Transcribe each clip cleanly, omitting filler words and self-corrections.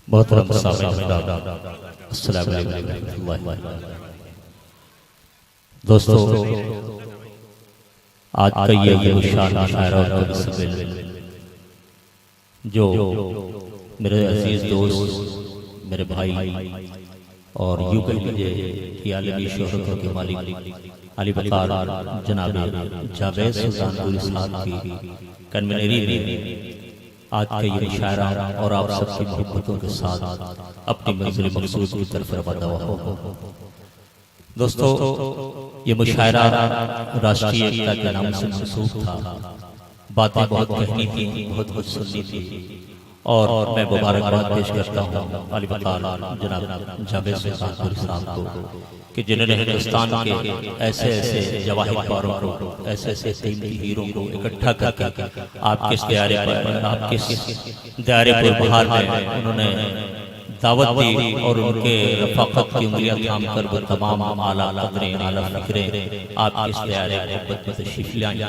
محترم سامعین السلام علیکم ورحمۃ اللہ وبرکاتہ۔ دوستو، آج کا یہ شان شاعرہ اور سبیل جو میرے عزیز دوست، میرے بھائی اور یوں کہہ لیجیے کہ عالمی شہرتوں کے مالک علی وقار جناب جاوید سلطان پوری صاحب کی کنوینری میں آج کا یہ مشاعرہ اور آپ سب کی محبتوں کے ساتھ اپنی منزل مقصود کی طرف روانہ ہو۔ دوستو، یہ مشاعرہ راشٹری ایکتا کے نام سے منسوب تھا۔ باتیں بہت کہنی تھی، بہت کچھ سننی تھی، اور میں مبارکباد پیش کرتا ہوں علی وقار جناب جاوید سلطان پوری صاحب کو کہ جنہوں نے ہندوستان کے ایسے ایسے جواہر پاروں کو، ایسے ایسے قیمتی ہیروں کو اکٹھا کر کے آپ کس دائرے پر بہار میں انہوں نے دعوت دی اور ان کے رفاقت کی انگلیاں تھام کر وہ تمام اعلیٰ قدریں، اعلیٰ فکریں آپ کے اس دائرے محبت میں تشریف لائیں۔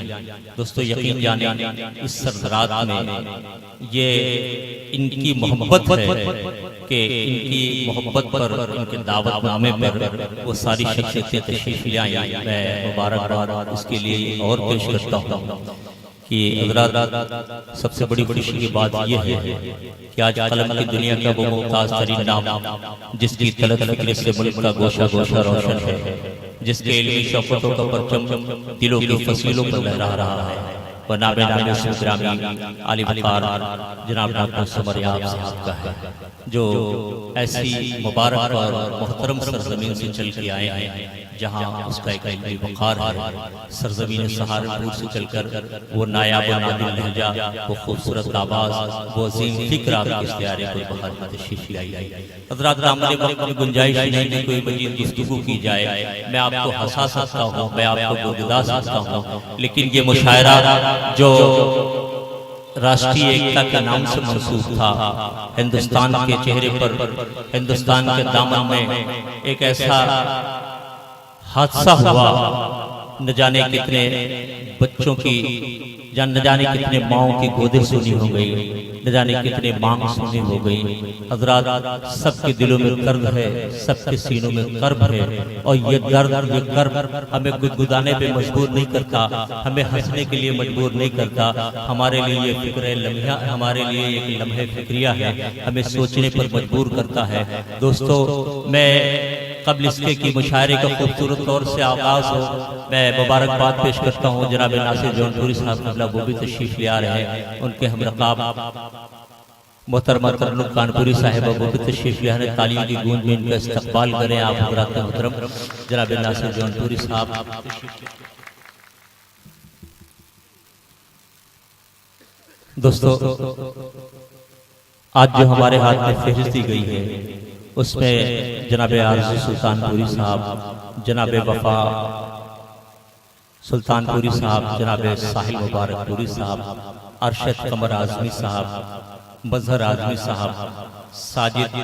دوستو، یقین جانیں اس سرزرات میں یہ ان کی محبت ہے کہ ان کی محبت پر، ان کے دعوت نامے پر وہ ساری شخصیتیں تشریف لائیں۔ میں مبارکباد اس کے لیے اور پیش کرتا ہوں کہ حضرات، سب سے بڑی خوشی کی بات یہ ہے کہ آج قلم کی دنیا کا وہ ممتاز ترین نام جس کی طلعت فکر سے ملک کا گوشہ گوشہ روشن ہے، جس کے علمی شوقتوں کا پرچم دلوں کی فصیلوں پر لہرا رہا ہے، وہ نام گرامی علی وقار جناب ڈاکٹر سمریاب صاحب کا ہے، جو ایسی مبارک اور محترم سرزمین سے چل کے آئے ہیں جہاں اس کا ایک علمی وقار ہے۔ سرزمین سہارنپور سے چل کر وہ نایاب و نادر لہجہ، وہ خوبصورت آواز، وہ عظیم فکر آپ کے اس دائرے پر بہار میں تشریف لائی ہے۔ حضرات، ہمارے وقت میں گنجائش نہیں کہ کوئی مزید گفتگو کی جائے، میں آپ کو ہنسا سکتا ہوں، میں آپ کو گدگدا سکتا ہوں، لیکن یہ مشاعرہ جو راشٹری ایکتا کے نام سے منسوب تھا، ہندوستان کے چہرے پر، ہندوستان کے دامن میں ایک ایسا حادثہ ہوا، نہ جانے کتنے بچوں کی، نہ جانے کتنے ماؤں کی گودیں سونی ہو گئی، نہ جانے کتنے مانگ سونی ہو گئی۔ حضرات، سب کے دلوں میں درد ہے، سب کے سینوں میں کرب ہے، اور یہ درد، یہ کرب ہمیں گدگدانے پہ مجبور نہیں کرتا، ہمیں ہنسنے کے لیے مجبور نہیں کرتا، ہمارے لیے یہ فکر لمحہ، ہمارے لیے ایک لمحہ فکریہ ہے، ہمیں سوچنے پر مجبور کرتا ہے۔ دوستو، میں قبل اس کے کی مشاعرے کا خوبصورت طور سے آغاز ہو، میں مبارکباد پیش کرتا ہوں جناب ناصر جونپوری صاحب قبلہ، وہ بھی تشریف لے آ رہے ہیں، ان کے ہم رقاب محترمہ ترنم کانپوری صاحبہ وہ بھی تشریف لے آ رہے ہیں۔ تعلیم کی گونج میں ان کا استقبال کریں آپ حضرات محترم جناب ناصر جونپوری صاحب۔ دوستو، آج جو ہمارے ہاتھ میں فہرست دی گئی ہے اس میں جناب عارضی سلطان پوری صاحب، جناب وفا سلطان پوری صاحب، جناب ساحل مبارک پوری صاحب، ارشد قمر اعظمی صاحب، مظہر اعظمی صاحب، ساجد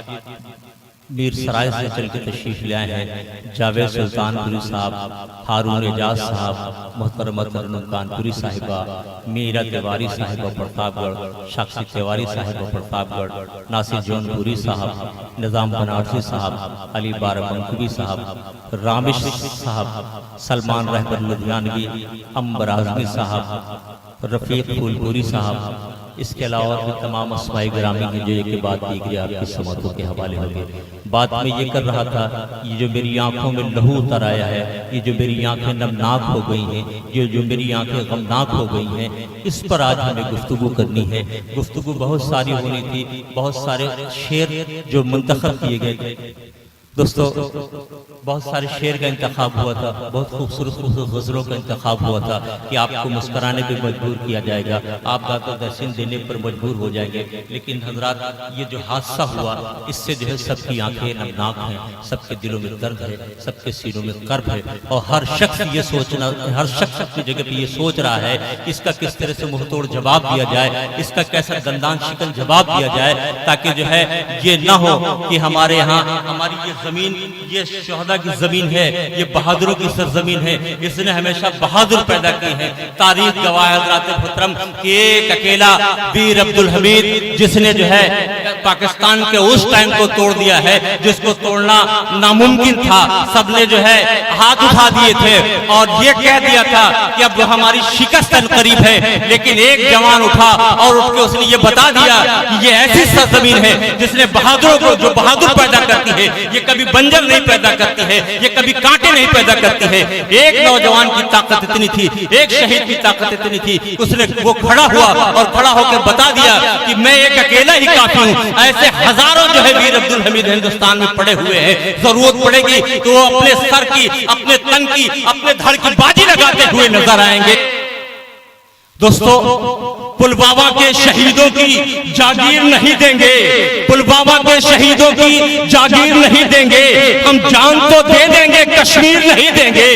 میر سرائے سے چل کے تشریف لے آئے ہیں، جاوید سلطان پوری صاحب، ہارون اعجاز صاحب، محترمہ ترنم کانپوری صاحبہ، میرا تیواری صاحبہ پرتاپ گڑھ، شاکشی تیواری صاحبہ پرتاپ گڑھ، ناصر جون پوری صاحب، نظام بنارسی صاحب، علی بارہ منقوی صاحب، رامش صاحب، سلمان رہبر لدھیانوی، امبر اعظمی صاحب، رفیق پھول پوری صاحب، اس کے علاوہ بھی تمام اسماء گرامی کی جو ایک بعد دیگری آپ کی سماعتوں کے حوالے ہوگے۔ بات میں یہ کر رہا تھا، یہ جو میری آنکھوں میں لہو اتر آیا ہے، یہ جو میری آنکھیں نمناک ہو گئی ہیں، یہ جو میری آنکھیں غمناک ہو گئی ہیں، اس پر آج ہمیں گفتگو کرنی ہے۔ گفتگو بہت ساری ہونی تھی، بہت سارے شعر جو منتخب کیے گئے۔ دوستو، بہت سارے شعر کا انتخاب ہوا تھا، بہت خوبصورت خوبصورت غزلوں کا انتخاب ہوا تھا کہ آپ کو مسکرانے پہ مجبور کیا جائے گا، آپ کا درشن دینے پر مجبور ہو جائیں گے، لیکن حضرات یہ جو حادثہ ہوا اس سے جو ہے سب کی آنکھیں نمناک ہیں، سب کے دلوں میں درد ہے، سب کے سینوں میں کرب ہے، اور ہر شخص یہ سوچنا، ہر شخص اپنی جگہ پہ یہ سوچ رہا ہے اس کا کس طرح سے منہ توڑ جواب دیا جائے، اس کا کیسا دندان شکن جواب دیا جائے، تاکہ جو ہے یہ نہ ہو کہ ہمارے ہاں ہماری یہ زمین یہ شہداء کی زمین ہے، یہ بہادروں کی سرزمین ہے، اس نے ہمیشہ بہادر پیدا کی ہے۔ تاریخ گواہ ہے حضرات محترم کہ ایک اکیلا ویر عبدالحمید جس نے جو ہے پاکستان کے اس ٹائم کو توڑ دیا ہے جس کو توڑنا ناممکن تھا، سب نے جو ہے ہاتھ اٹھا دیے تھے اور یہ کہہ دیا تھا کہ اب ہماری شکست قریب ہے، لیکن ایک جوان اٹھا اور اٹھ کے اس نے یہ بتا دیا کہ یہ ایسی سرزمین ہے جس نے بہادروں کو جو بہادر پیدا کرتی ہے، یہ کبھی بنجر نہیں پیدا کرتی ہے، یہ کبھی کانٹے نہیں پیدا کرتی ہے۔ ایک نوجوان کی طاقت اتنی تھی، ایک شہید کی طاقت اتنی تھی، اس نے وہ کھڑا ہوا اور کھڑا ہو کے بتا دیا کہ میں ایک اکیلا ہی کافی ہوں۔ ایسے ہزاروں جو ہے ویر عبدالحمید ہندوستان میں پڑے ہوئے ہیں، ضرورت پڑے گی تو وہ اپنے سر کی، اپنے تن کی، اپنے دھڑ کی بازی لگاتے ہوئے نظر آئیں گے۔ دوستو، پلوامہ کے شہیدوں کی جاگیر نہیں دیں گے، پلوامہ کے شہیدوں کی جاگیر نہیں دیں گے، ہم جان تو دے دیں گے، کشمیر نہیں دیں گے۔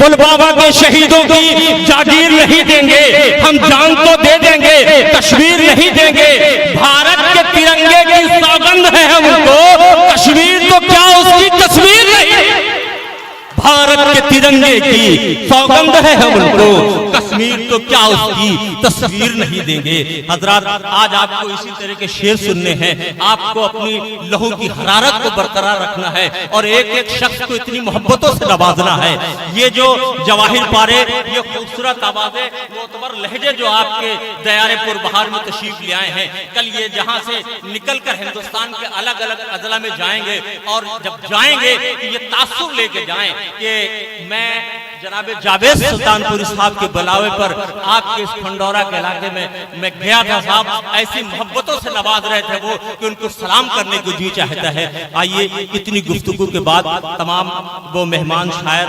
پلوامہ کے شہیدوں کی جاگیر نہیں دیں گے، ہم جان تو دے دیں گے، کشمیر نہیں دیں گے۔ بھارت کے ترنگے کی سوگند ہے ہم کو، کشمیر تو کیا اس کی تصویر نہیں۔ بھارت کے ترنگے کی سوگند ہے ہم ان کو، کشمیر تو کیا اس کی تصویر نہیں دیں گے۔ حضرات، آج آپ کو اسی طرح کے شعر سننے ہیں، آپ کو اپنی لہو کی حرارت کو برقرار رکھنا ہے اور ایک ایک شخص کو اتنی محبتوں سے نوازنا ہے۔ یہ جو جواہر پارے، یہ خوبصورت آوازیں، معتبر لہجے جو آپ کے دیار پور بہار میں تشریف لے آئے ہیں، کل یہ جہاں سے نکل کر ہندوستان کے الگ الگ اضلاع میں جائیں گے، اور جب جائیں گے تو یہ تاثر لے کے جائیں کہ میں جناب جاوید سلطان پوری صاحب کے بلاوے پر آپ کے اس کھنڈورہ کے علاقے میں گیا تھا، صاحب ایسی محبتوں سے نواز رہے تھے وہ کہ ان کو سلام کرنے کو جی چاہتا ہے۔ آئیے اتنی گفتگو کے بعد تمام وہ مہمان شاعر